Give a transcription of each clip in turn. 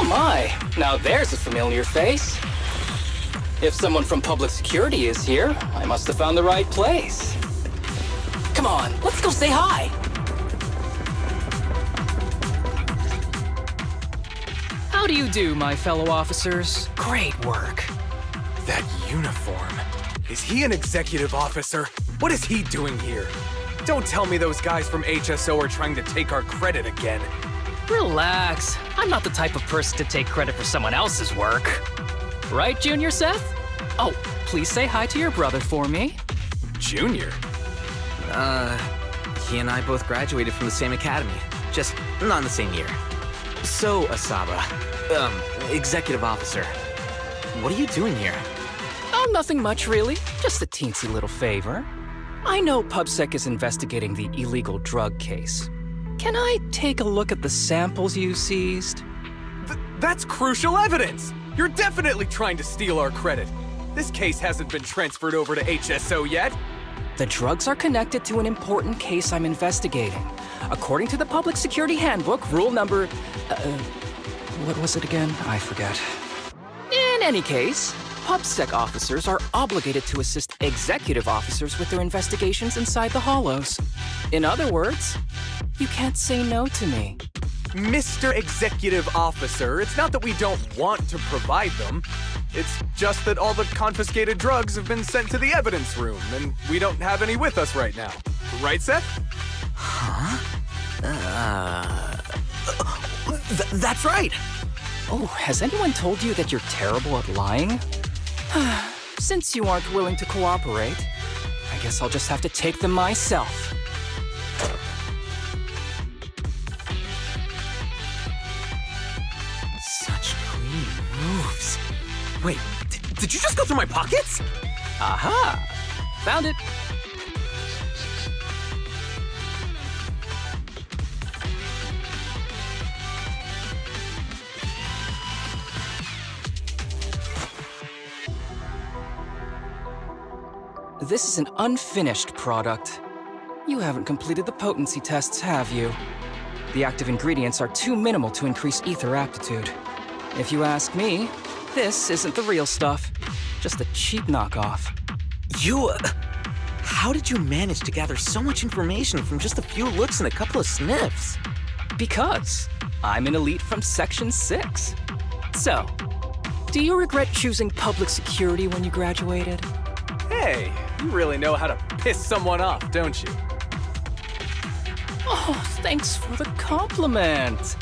Oh my, now there's a familiar face. If someone from public security is here, I must have found the right place. Come on, let's go say hi. How do you do, my fellow officers? Great work. That uniform. Is he an executive officer? What is he doing here? Don't tell me those guys from HSO are trying to take our credit again. Relax. I'm not the type of person to take credit for someone else's work. Right, Junior Seth? Oh, please say hi to your brother for me. Junior? He and I both graduated from the same academy. Just not in the same year. So, Asaba, executive officer, what are you doing here? Oh, nothing much, really. Just a teensy little favor. I know PubSec is investigating the illegal drug case. Can I take a look at the samples you seized? That's crucial evidence! You're definitely trying to steal our credit. This case hasn't been transferred over to HSO yet. The drugs are connected to an important case I'm investigating. According to the Public Security Handbook, rule number... what was it again? I forget. In any case, PubSec officers are obligated to assist executive officers with their investigations inside the hollows. In other words, you can't say no to me. Mr. Executive Officer, it's not that we don't want to provide them. It's just that all the confiscated drugs have been sent to the evidence room, and we don't have any with us right now. Right, Seth? Huh? That's right! Oh, has anyone told you that you're terrible at lying? Since you aren't willing to cooperate, I guess I'll just have to take them myself. Such clean moves. Wait, did you just go through my pockets? Aha! Found it! This is an unfinished product. You haven't completed the potency tests, have you? The active ingredients are too minimal to increase ether aptitude. If you ask me, this isn't the real stuff. Just a cheap knockoff. How did you manage to gather so much information from just a few looks and a couple of sniffs? Because I'm an elite from Section 6. So, do you regret choosing public security when you graduated? Hey, you really know how to piss someone off, don't you? Oh, thanks for the compliment.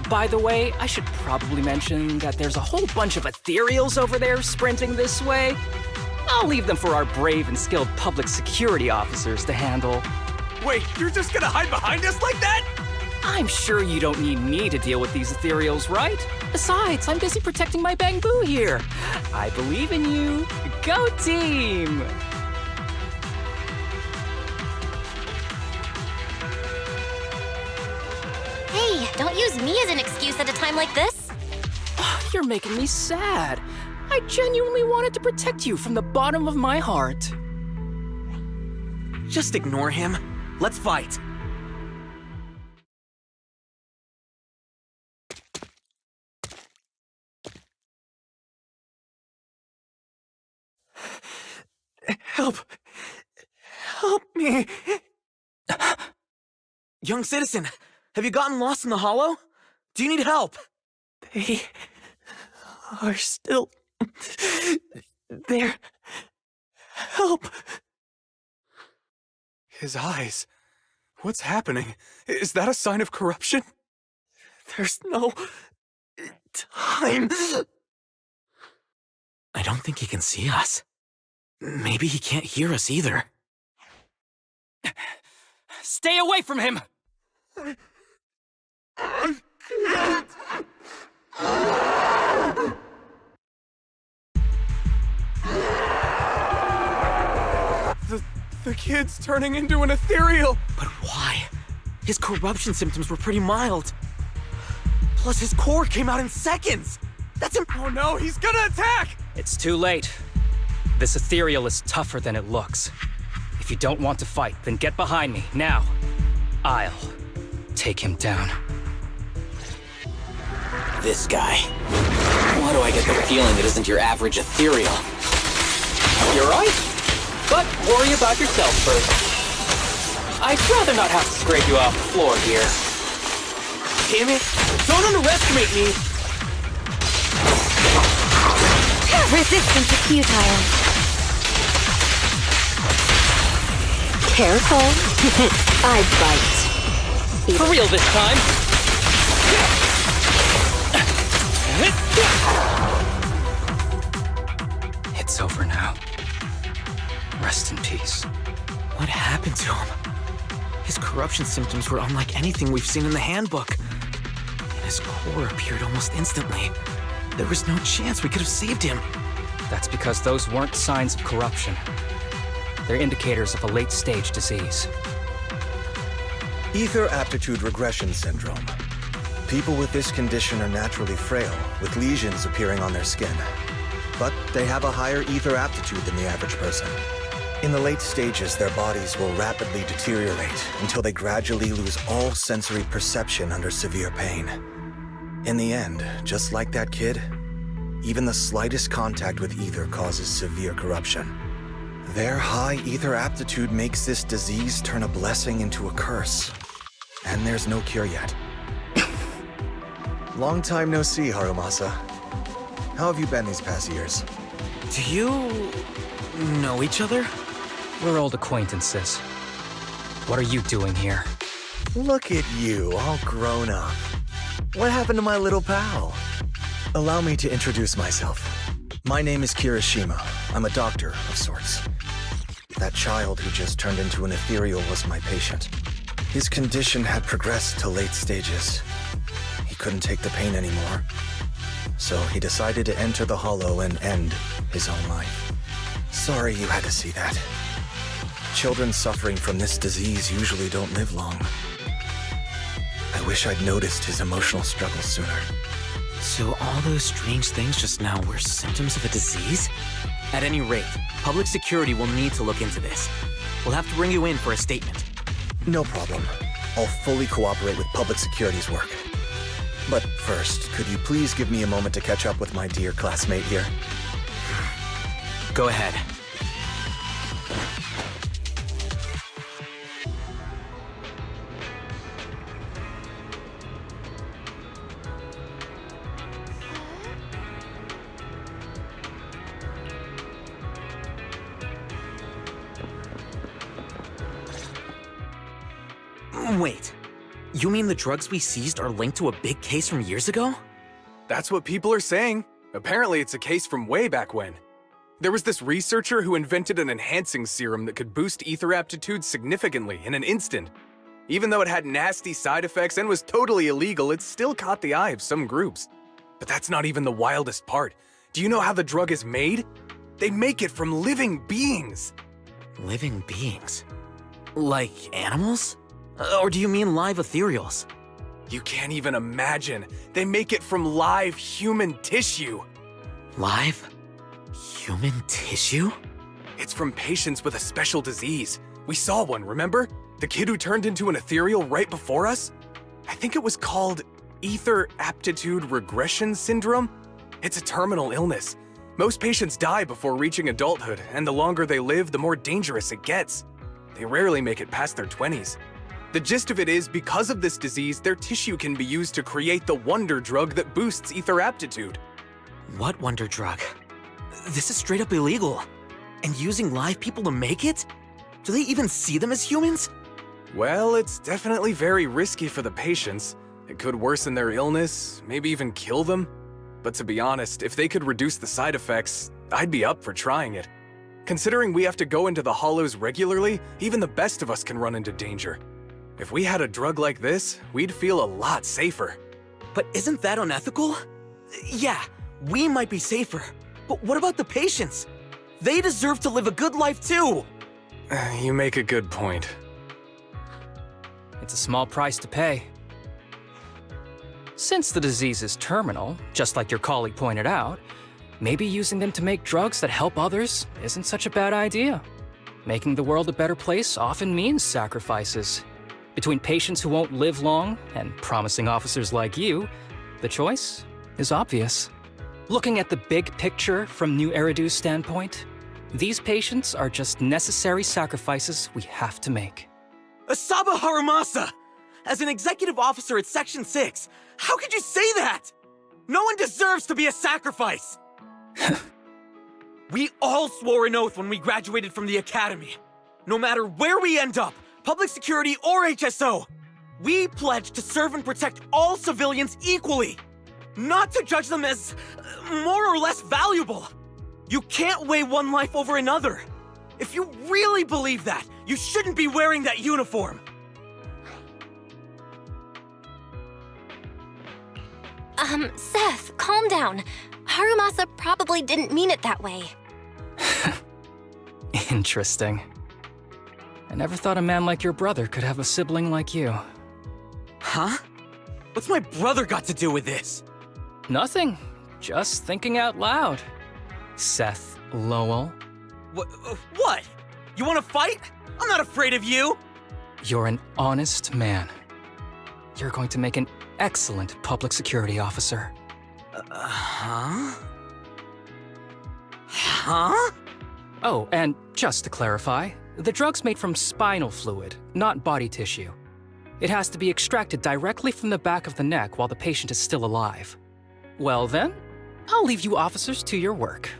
By the way, I should probably mention that there's a whole bunch of ethereals over there sprinting this way. I'll leave them for our brave and skilled public security officers to handle. Wait, you're just gonna hide behind us like that? I'm sure you don't need me to deal with these ethereals, right? Besides, I'm busy protecting my bamboo here. I believe in you. Go team! Hey, don't use me as an excuse at a time like this. Oh, you're making me sad. I genuinely wanted to protect you from the bottom of my heart. Just ignore him. Let's fight. Help! Help me! Young citizen, have you gotten lost in the hollow? Do you need help? They are still there. Help! His eyes. What's happening? Is that a sign of corruption? There's no time. I don't think he can see us. Maybe he can't hear us either. Stay away from him! I can't. The kid's turning into an ethereal. But why? His corruption symptoms were pretty mild. Plus his core came out in seconds! That's Oh no, he's gonna attack! It's too late. This ethereal is tougher than it looks. If you don't want to fight, then get behind me, now. I'll take him down. This guy. Why do I get the feeling it isn't your average ethereal? You're right. But worry about yourself first. I'd rather not have to scrape you off the floor here. Damn it! Don't underestimate me! Resistance is futile. Careful. I bite. For real this time. It's over now. Rest in peace. What happened to him? His corruption symptoms were unlike anything we've seen in the handbook. And his core appeared almost instantly. There was no chance we could have saved him. That's because those weren't signs of corruption. They're indicators of a late-stage disease. Ether aptitude regression syndrome. People with this condition are naturally frail, with lesions appearing on their skin. But they have a higher ether aptitude than the average person. In the late stages, their bodies will rapidly deteriorate until they gradually lose all sensory perception under severe pain. In the end, just like that kid, even the slightest contact with ether causes severe corruption. Their high ether aptitude makes this disease turn a blessing into a curse. And there's no cure yet. Long time no see, Harumasa. How have you been these past years? Do you know each other? We're old acquaintances. What are you doing here? Look at you, all grown up. What happened to my little pal? Allow me to introduce myself. My name is Kirishima. I'm a doctor of sorts. That child who just turned into an ethereal was my patient. His condition had progressed to late stages. He couldn't take the pain anymore. So he decided to enter the Hollow and end his own life. Sorry you had to see that. Children suffering from this disease usually don't live long. I wish I'd noticed his emotional struggles sooner. So all those strange things just now were symptoms of a disease? At any rate, public security will need to look into this. We'll have to bring you in for a statement. No problem. I'll fully cooperate with public security's work. But first, could you please give me a moment to catch up with my dear classmate here? Go ahead. Wait, you mean the drugs we seized are linked to a big case from years ago? That's what people are saying. Apparently it's a case from way back when. There was this researcher who invented an enhancing serum that could boost ether aptitude significantly in an instant. Even though it had nasty side effects and was totally illegal, it still caught the eye of some groups. But that's not even the wildest part. Do you know how the drug is made? They make it from living beings. Living beings? Like animals? Or do you mean live ethereals? You can't even imagine. They make it from live human tissue. Live? Human tissue? It's from patients with a special disease. We saw one, remember? The kid who turned into an ethereal right before us? I think it was called ether aptitude regression syndrome. It's a terminal illness. Most patients die before reaching adulthood, and the longer they live, the more dangerous it gets. They rarely make it past their 20s. The gist of it is, because of this disease, their tissue can be used to create the wonder drug that boosts ether aptitude. What wonder drug? This is straight up illegal. And using live people to make it? Do they even see them as humans? Well, it's definitely very risky for the patients. It could worsen their illness, maybe even kill them. But to be honest, if they could reduce the side effects, I'd be up for trying it. Considering we have to go into the Hollows regularly, even the best of us can run into danger. If we had a drug like this, we'd feel a lot safer. But isn't that unethical? Yeah, we might be safer, but what about the patients? They deserve to live a good life too! You make a good point. It's a small price to pay. Since the disease is terminal, just like your colleague pointed out, maybe using them to make drugs that help others isn't such a bad idea. Making the world a better place often means sacrifices. Between patients who won't live long and promising officers like you, the choice is obvious. Looking at the big picture from New Eridu's standpoint, these patients are just necessary sacrifices we have to make. Asaba Harumasa! As an executive officer at Section 6, how could you say that? No one deserves to be a sacrifice! We all swore an oath when we graduated from the academy. No matter where we end up, public security or HSO, we pledged to serve and protect all civilians equally, not to judge them as more or less valuable. You can't weigh one life over another. If you really believe that, you shouldn't be wearing that uniform. Seth, calm down. Harumasa probably didn't mean it that way. Interesting. I never thought a man like your brother could have a sibling like you. Huh? What's my brother got to do with this? Nothing. Just thinking out loud. Seth, Lowell, What? You want to fight? I'm not afraid of you! you're an honest man. You're going to make an excellent public security officer. Huh? Huh? Oh, and just to clarify, the drug's made from spinal fluid, not body tissue. It has to be extracted directly from the back of the neck while the patient is still alive. Well then, I'll leave you officers to your work.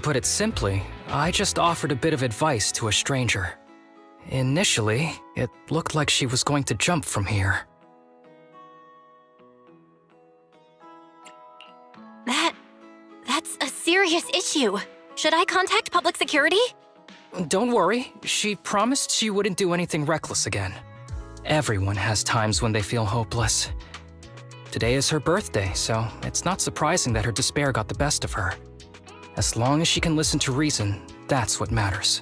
put it simply, I just offered a bit of advice to a stranger. Initially, it looked like she was going to jump from here. That's a serious issue. Should I contact public security? Don't worry, she promised she wouldn't do anything reckless again. Everyone has times when they feel hopeless. Today is her birthday, so it's not surprising that her despair got the best of her. As long as she can listen to reason, that's what matters.